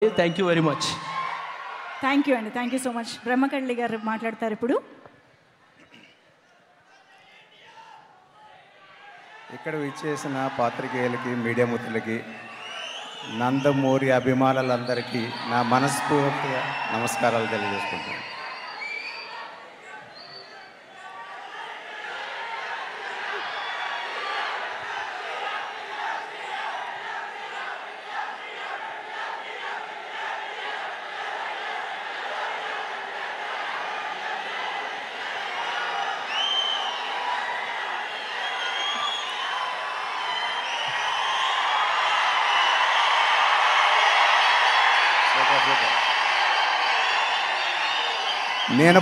Thank you very much. Thank you అండి, thank you so much. బ్రహ్మకళ్ళి గారు మాట్లాడతారు ఇప్పుడు. ఇక్కడ విచ్చేసిన పాత్రికేయులకి, మీడియా మిత్రులకి, నందమూరి అభిమానులందరికీ నా మనస్ఫూర్తిగా నమస్కారాలు తెలియజేసుకుంటున్నాను. నేను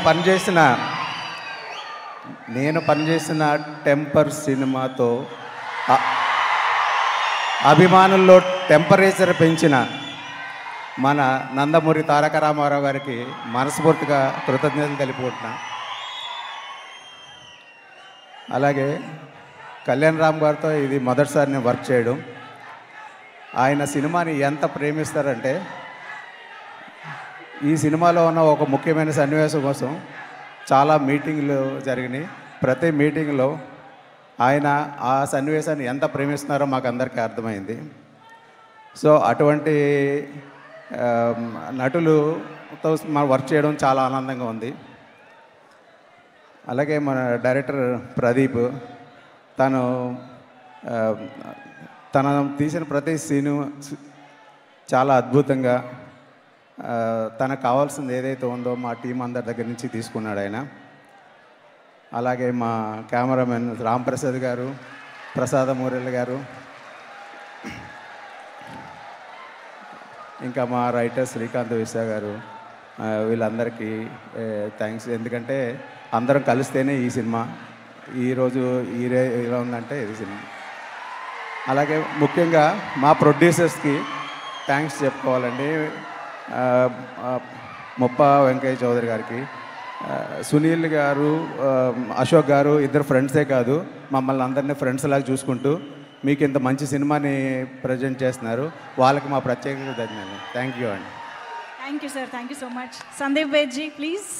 పనిచేసిన టెంపర్ సినిమాతో అభిమానుల్లో టెంపరేచర్ పెంచిన మన నందమూరి తారక రామారావు గారికి మనస్ఫూర్తిగా కృతజ్ఞతలు తెలుపుకుంటున్నా. అలాగే కళ్యాణ్ రామ్ గారితో ఇది మొదటిసారి నేను వర్క్ చేయడం. ఆయన సినిమాని ఎంత ప్రేమిస్తారంటే, ఈ సినిమాలో ఉన్న ఒక ముఖ్యమైన సన్నివేశం కోసం చాలా మీటింగ్లు జరిగినాయి. ప్రతి మీటింగ్లో ఆయన ఆ సన్నివేశాన్ని ఎంత ప్రేమిస్తున్నారో మాకు అందరికీ అర్థమైంది. సో అటువంటి నటులతో మనం వర్క్ చేయడం చాలా ఆనందంగా ఉంది. అలాగే మన డైరెక్టర్ ప్రదీప్, తను తీసిన ప్రతి సీను చాలా అద్భుతంగా, తనకు కావాల్సింది ఏదైతే ఉందో మా టీం అందరి దగ్గర నుంచి తీసుకున్నాడు ఆయన. అలాగే మా కెమెరామెన్ రాంప్రసాద్ గారు, ప్రసాదమూరెళ్ళ గారు, ఇంకా మా రైటర్ శ్రీకాంత్ విశా గారు, వీళ్ళందరికీ థ్యాంక్స్. ఎందుకంటే అందరం కలిస్తేనే ఈ సినిమా ఈరోజు ఇలా ఉందంటే ఇది సినిమా. అలాగే ముఖ్యంగా మా ప్రొడ్యూసర్స్కి థ్యాంక్స్ చెప్పుకోవాలండి. ముప్ప వెంకయ్య చౌదరి గారికి, సునీల్ గారు, అశోక్ గారు, ఇద్దరు ఫ్రెండ్సే కాదు, మమ్మల్ని అందరినీ ఫ్రెండ్స్ లాగా చూసుకుంటూ మీకు ఇంత మంచి సినిమాని ప్రజెంట్ చేస్తున్నారు. వాళ్ళకి మా ప్రత్యేక ధన్యవాదాలు. థ్యాంక్ యూ అండి. Thank you sir, thank you so much. Sandeep Vedji please.